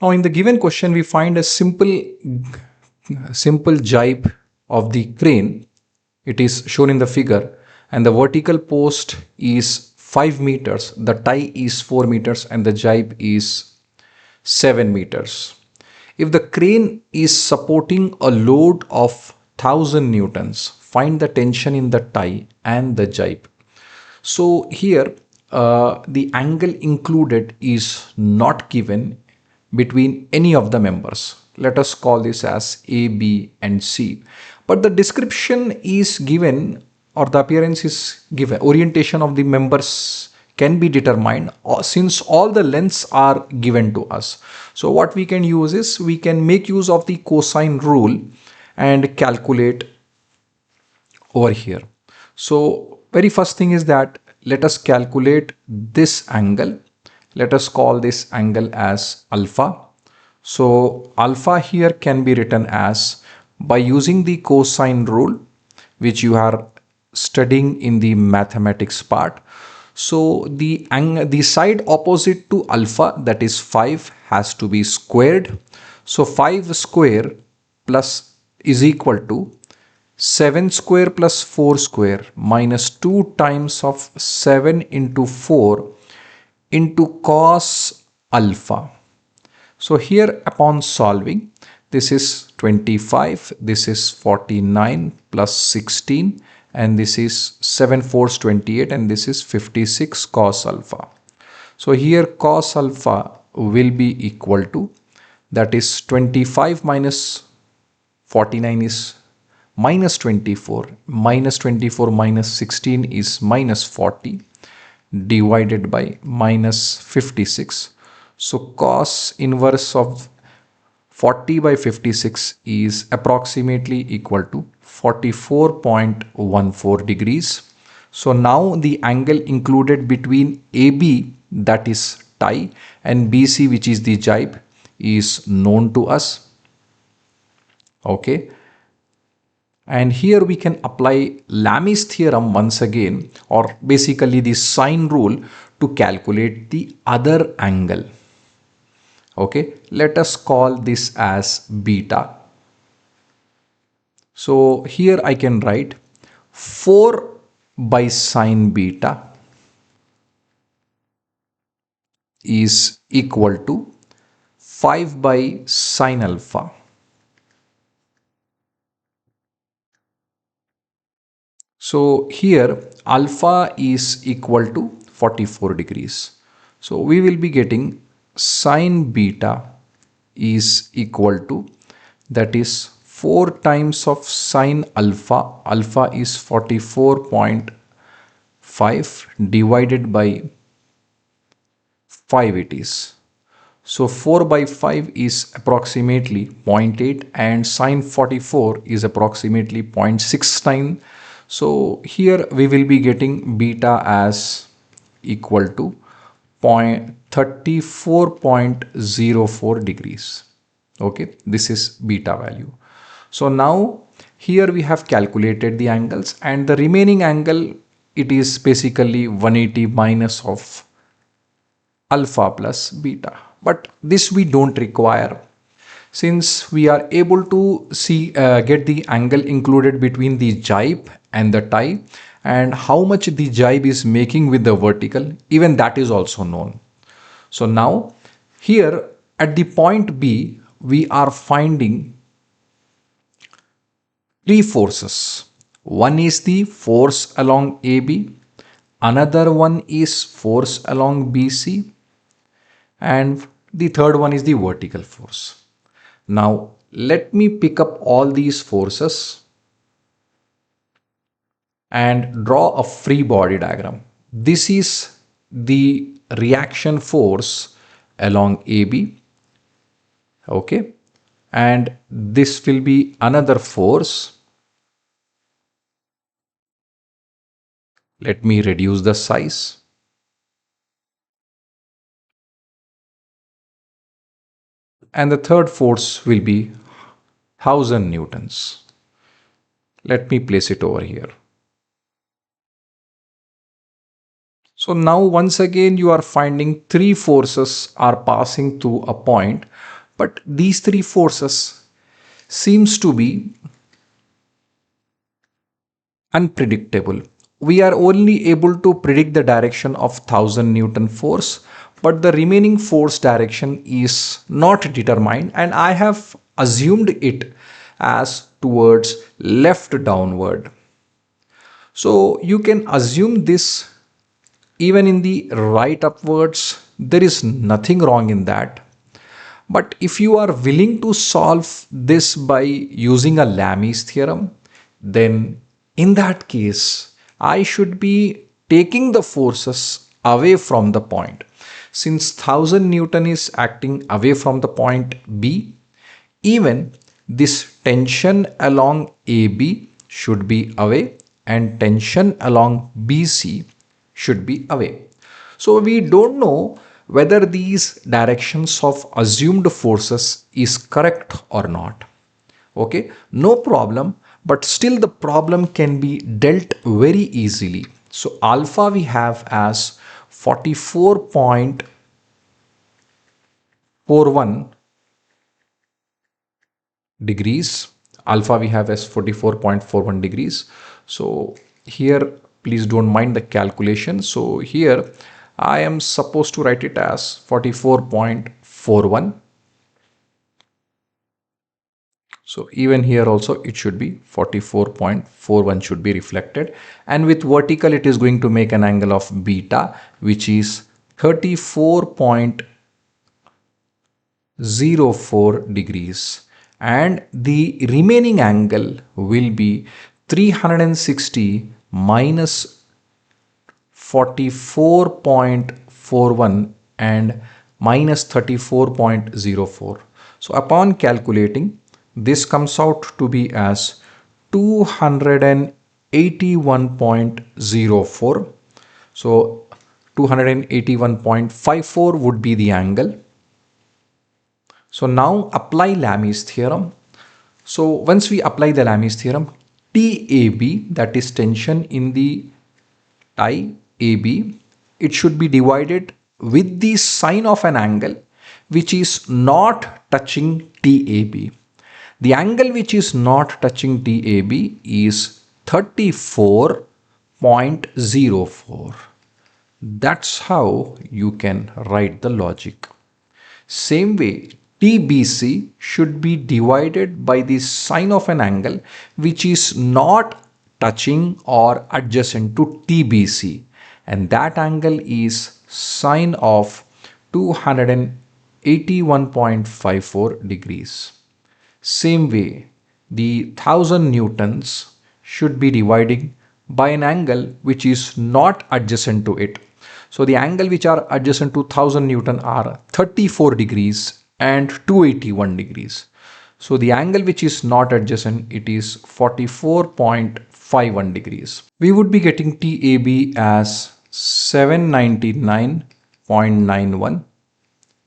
Now in the given question, we find a simple jibe of the crane. It is shown in the figure, and the vertical post is 5 meters, the tie is 4 meters, and the jibe is 7 meters. If the crane is supporting a load of 1000 newtons, find the tension in the tie and the jibe. So here the angle included is not given between any of the members. Let us call this as A, B and C. But the description is given, or the appearance is given. Orientation of the members can be determined since all the lengths are given to us. So what we can use is we can make use of the cosine rule and calculate over here. So very first thing is that let us calculate this angle. Let us call this angle as alpha. So alpha here can be written as, by using the cosine rule, which you are studying in the mathematics part. So the side opposite to alpha, that is 5, has to be squared. So 5 square plus is equal to 7 square plus 4 square minus 2 times of 7 into 4 into cos alpha. So here upon solving, this is 25, this is 49 plus 16, and this is 7 4s 28, and this is 56 cos alpha. So here cos alpha will be equal to, that is 25 minus 49 is minus 24, minus 24 minus 16 is minus 40, divided by minus 56. So cos inverse of 40 by 56 is approximately equal to 44.14 degrees. So now the angle included between AB, that is tie, and BC, which is the jibe, is known to us. Okay. And here we can apply Lami's theorem once again, or basically the sine rule, to calculate the other angle. Okay, let us call this as beta. So here I can write 4 by sine beta is equal to 5 by sine alpha. So here alpha is equal to 44 degrees. So we will be getting sine beta is equal to, that is 4 times of sine alpha. Alpha is 44.5 divided by 5 it is. So 4 by 5 is approximately 0.8 and sine 44 is approximately 0.69. So here we will be getting beta as equal to 34.04 degrees. Okay, this is beta value. So now here we have calculated the angles, and the remaining angle, it is basically 180 minus of alpha plus beta. But this we don't require, since we are able to see get the angle included between the jibe and the tie, and how much the jibe is making with the vertical, even that is also known. So now here at the point B, we are finding 3 forces. One is the force along AB, another one is force along BC, and the third one is the vertical force. Now let me pick up all these forces and draw a free body diagram. This is the reaction force along AB. Okay, and this will be another force. Let me reduce the size. And the third force will be 1000 newtons. Let me place it over here. So now once again you are finding three forces are passing through a point, but these three forces seems to be unpredictable. We are only able to predict the direction of 1000 Newton force, but the remaining force direction is not determined, and I have assumed it as towards left downward. So you can assume this even in the right upwards. There is nothing wrong in that. But if you are willing to solve this by using a Lami's theorem, then in that case, I should be taking the forces away from the point. Since 1000 Newton is acting away from the point B, even this tension along AB should be away and tension along BC should be away. So we don't know whether these directions of assumed forces is correct or not. Okay, no problem, but still the problem can be dealt very easily. So alpha we have as 44.41 degrees. Alpha we have as 44.41 degrees. So here please don't mind the calculation. So here I am supposed to write it as 44.41. So even here also it should be 44.41 should be reflected, and with vertical it is going to make an angle of beta, which is 34.04 degrees, and the remaining angle will be 360 minus 44.41 and minus 34.04. So upon calculating, this comes out to be as 281.04. So 281.54 would be the angle. So now apply Lami's theorem. So once we apply the Lami's theorem, TAB, that is tension in the tie AB, it should be divided with the sine of an angle which is not touching TAB. The angle which is not touching TAB is 34.04. That's how you can write the logic. Same way, TBC should be divided by the sine of an angle which is not touching or adjacent to TBC, and that angle is sine of 281.54 degrees. Same way, the 1000 newtons should be dividing by an angle which is not adjacent to it. So the angle which are adjacent to 1000 Newton are 34 degrees and 281 degrees. So the angle which is not adjacent, it is 44.51 degrees. We would be getting TAB as 799.91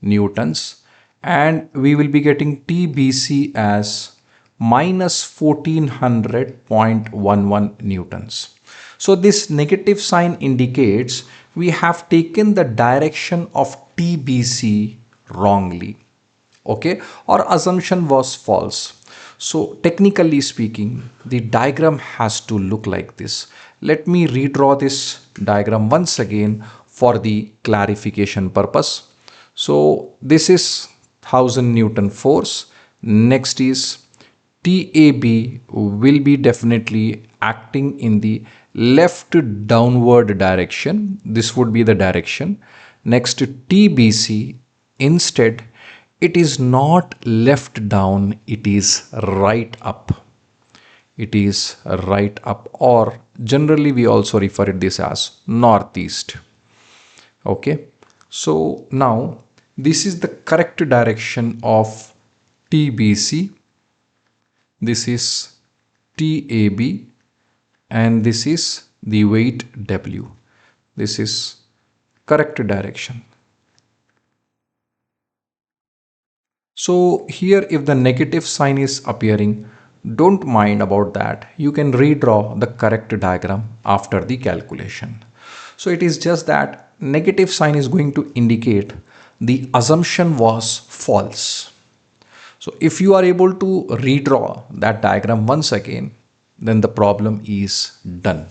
newtons, and we will be getting TBC as minus 1400.11 newtons. So this negative sign indicates we have taken the direction of TBC wrongly, okay, or assumption was false. So technically speaking, the diagram has to look like this. Let me redraw this diagram once again for the clarification purpose. So this is 1000 Newton force. Next is TAB will be definitely acting in the left downward direction. This would be the direction. Next, TBC, instead it is not left down, it is right up. It is right up, or generally we also refer to this as northeast. Okay, so now this is the correct direction of TBC. This is TAB, and this is the weight W. This is correct direction. So here if the negative sign is appearing, don't mind about that. You can redraw the correct diagram after the calculation. So it is just that negative sign is going to indicate the assumption was false. So if you are able to redraw that diagram once again, then the problem is done.